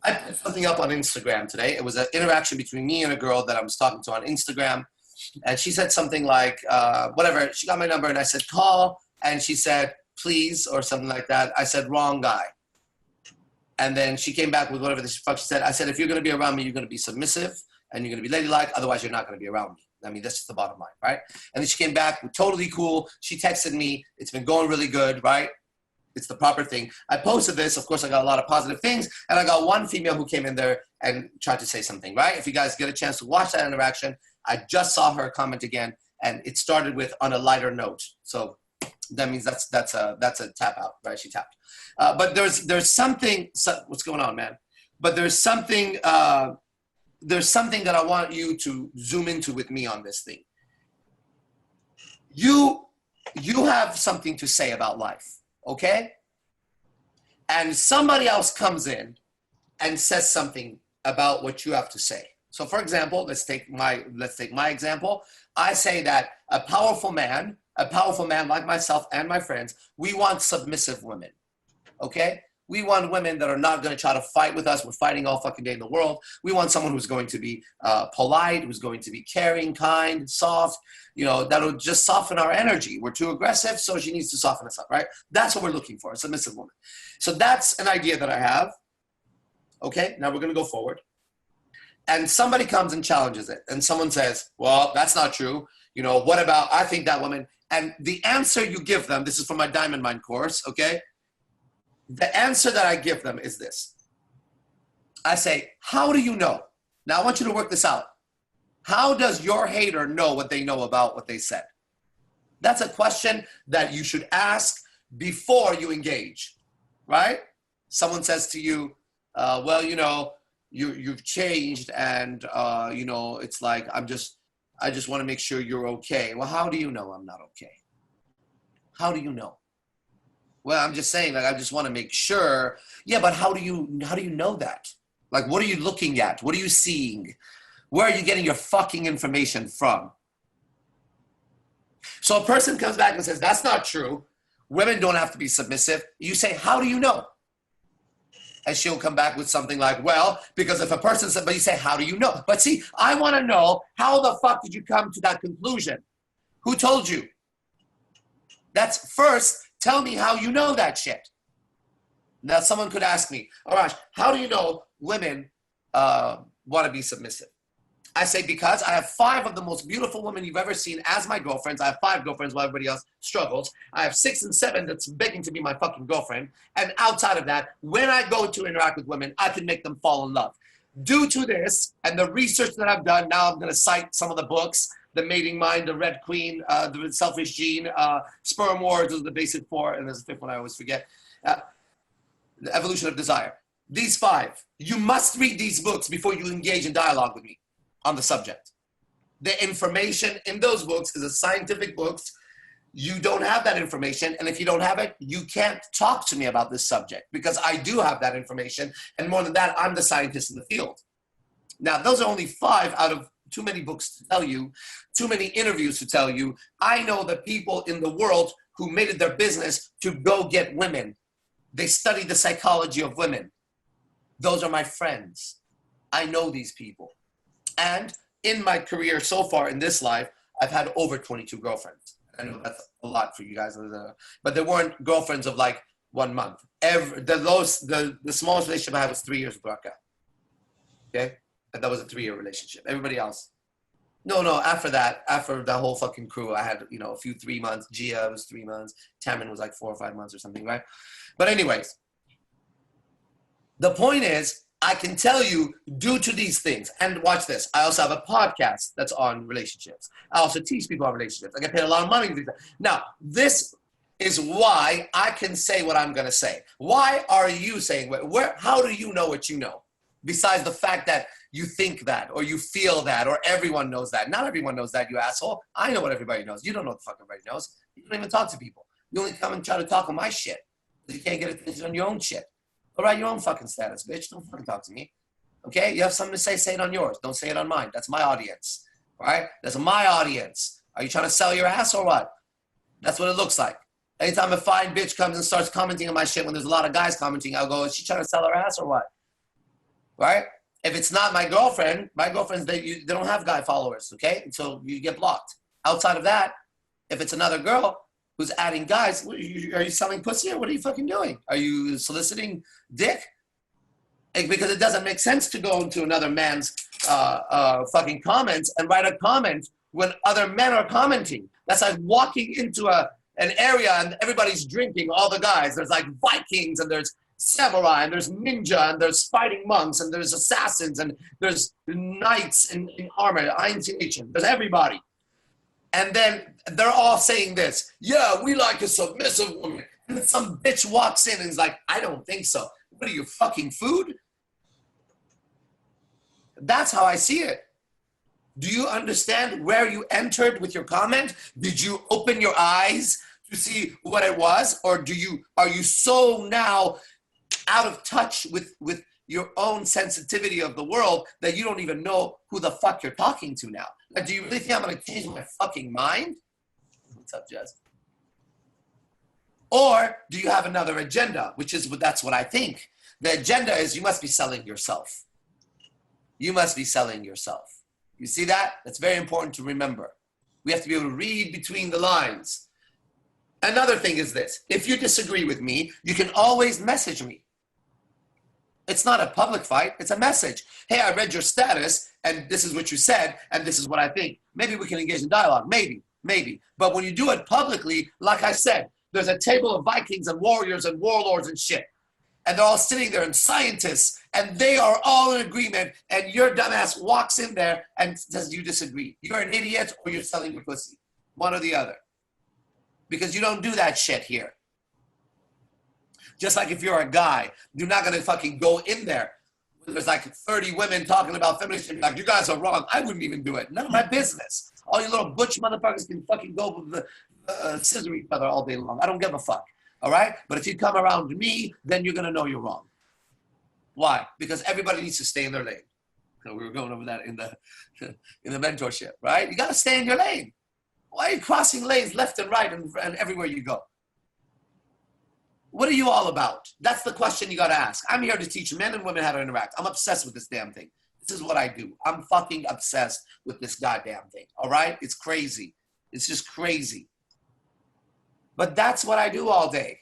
I put something up on Instagram today. It was an interaction between me and a girl that I was talking to on Instagram. And she said something like, whatever. She got my number and I said, call. And she said, please, or something like that. I said, wrong guy. And then she came back with whatever the fuck she said. I said, if you're going to be around me, you're going to be submissive and you're going to be ladylike. Otherwise, you're not going to be around me. I mean, that's just the bottom line, right? And then she came back, totally cool. She texted me. It's been going really good, right? It's the proper thing. I posted this. Of course, I got a lot of positive things. And I got one female who came in there and tried to say something, right? If you guys get a chance to watch that interaction, I just saw her comment again. And it started with on a lighter note. So that means that's a tap out, right? She tapped. But there's something, what's going on, man? But there's something that I want you to zoom into with me on this thing. You have something to say about life, okay? And somebody else comes in and says something about what you have to say. So for example, let's take my example. I say that a powerful man like myself and my friends, we want submissive women, okay? We want women that are not going to try to fight with us. We're fighting all fucking day in the world. We want someone who's going to be polite, who's going to be caring, kind, soft, you know, that'll just soften our energy. We're too aggressive, so she needs to soften us up, right? That's what we're looking for, a submissive woman. So that's an idea that I have. Okay, now we're going to go forward. And somebody comes and challenges it. And someone says, well, that's not true. You know, what about, I think that woman. And the answer you give them, this is from my Diamond Mind course, okay? The answer that I give them is this. I say, how do you know? Now I want you to work this out. How does your hater know what they know about what they said? That's a question that you should ask before you engage, right? Someone says to you, well, you know, you've changed and, you know, it's like, I just want to make sure you're okay. Well, how do you know I'm not okay? How do you know? Well, I'm just saying, like, I just want to make sure. Yeah, but how do you know that? Like, what are you looking at? What are you seeing? Where are you getting your fucking information from? So a person comes back and says, that's not true. Women don't have to be submissive. You say, how do you know? And she'll come back with something like, well, because if a person said, but you say, how do you know? But see, I want to know, how the fuck did you come to that conclusion? Who told you? That's first, tell me how you know that shit. Now someone could ask me, Arash, how do you know women want to be submissive? I say, because I have 5 of the most beautiful women you've ever seen as my girlfriends. I have 5 girlfriends while everybody else struggles. I have 6 and 7 that's begging to be my fucking girlfriend. And outside of that, when I go to interact with women, I can make them fall in love. Due to this and the research that I've done, now I'm going to cite some of the books, The Mating Mind, The Red Queen, The Selfish Gene, Sperm Wars, those are the basic 4, and there's a 5th one I always forget. The Evolution of Desire. These 5, you must read these books before you engage in dialogue with me on the subject. The information in those books is a scientific books. You don't have that information, and if you don't have it, you can't talk to me about this subject, because I do have that information, and more than that, I'm the scientist in the field. Now, those are only 5 out of too many books to tell you, too many interviews to tell you. I know the people in the world who made it their business to go get women. They study the psychology of women. Those are my friends. I know these people. And in my career so far in this life, I've had over 22 girlfriends. I know that's a lot for you guys, but they weren't girlfriends of like 1 month. The smallest relationship I had was 3 years with Raka. Okay? And that was a 3-year relationship. Everybody else. No, after that whole fucking crew, I had, you know, a few 3 months. Gia was 3 months. Tamron was like 4 or 5 months or something, right? But anyways, the point is, I can tell you due to these things, and watch this, I also have a podcast that's on relationships. I also teach people on relationships. I get paid a lot of money to do that. Now, this is why I can say what I'm going to say. Why are you saying, how do you know what you know? Besides the fact that you think that, or you feel that, or everyone knows that. Not everyone knows that, you asshole. I know what everybody knows. You don't know what the fuck everybody knows. You don't even talk to people. You only come and try to talk on my shit. You can't get attention on your own shit. Go write your own fucking status, bitch. Don't fucking talk to me. Okay? You have something to say it on yours. Don't say it on mine. That's my audience. All right? That's my audience. Are you trying to sell your ass or what? That's what it looks like. Anytime a fine bitch comes and starts commenting on my shit when there's a lot of guys commenting, I'll go, is she trying to sell her ass or what? right? If it's not my girlfriends, they don't have guy followers, okay? So you get blocked. Outside of that, if it's another girl who's adding guys, are you selling pussy or what are you fucking doing? Are you soliciting dick? Because it doesn't make sense to go into another man's fucking comments and write a comment when other men are commenting. That's like walking into an area and everybody's drinking, all the guys. There's like Vikings and there's samurai and there's ninja and there's fighting monks and there's assassins and there's knights in armor, there's everybody. And then they're all saying this, yeah, we like a submissive woman. And then some bitch walks in and is like, I don't think so. What are you, fucking food? That's how I see it. Do you understand where you entered with your comment? Did you open your eyes to see what it was? Or are you so now out of touch with your own sensitivity of the world that you don't even know who the fuck you're talking to now? Like, do you really think I'm going to change my fucking mind? What's up, Jess? Or do you have another agenda, that's what I think. The agenda is you must be selling yourself. You must be selling yourself. You see that? That's very important to remember. We have to be able to read between the lines. Another thing is this. If you disagree with me, you can always message me. It's not a public fight. It's a message. Hey, I read your status, and this is what you said, and this is what I think. Maybe we can engage in dialogue. Maybe. But when you do it publicly, like I said, there's a table of Vikings and warriors and warlords and shit. And they're all sitting there and scientists, and they are all in agreement, and your dumbass walks in there and says you disagree. You're an idiot or you're selling your pussy. One or the other. Because you don't do that shit here. Just like if you're a guy, you're not going to fucking go in there. There's like 30 women talking about feminism. Like, you guys are wrong. I wouldn't even do it. None of my business. All you little butch motherfuckers can fucking go with the scissor each other all day long. I don't give a fuck. All right? But if you come around me, then you're going to know you're wrong. Why? Because everybody needs to stay in their lane. So we were going over that in the mentorship, right? You got to stay in your lane. Why are you crossing lanes left and right and everywhere you go? What are you all about? That's the question you got to ask. I'm here to teach men and women how to interact. I'm obsessed with this damn thing. This is what I do. I'm fucking obsessed with this goddamn thing. All right? It's crazy. It's just crazy. But that's what I do all day.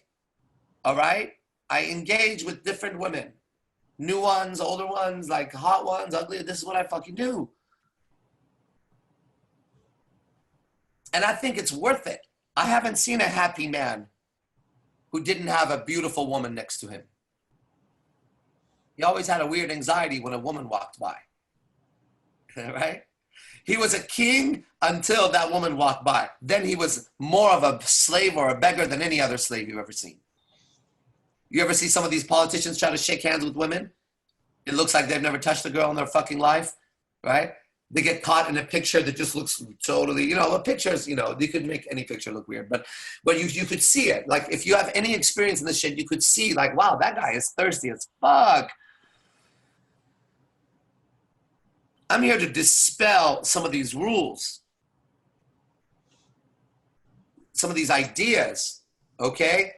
All right? I engage with different women. New ones, older ones, like hot ones, ugly. This is what I fucking do. And I think it's worth it. I haven't seen a happy man who didn't have a beautiful woman next to him. He always had a weird anxiety when a woman walked by. Right? He was a king until that woman walked by. Then he was more of a slave or a beggar than any other slave you've ever seen. You ever see some of these politicians try to shake hands with women? It looks like they've never touched a girl in their fucking life, right? They get caught in a picture that just looks totally, the pictures, they could make any picture look weird, but you could see it. Like, if you have any experience in this shit, you could see, like, wow, that guy is thirsty as fuck. I'm here to dispel some of these rules, some of these ideas, okay?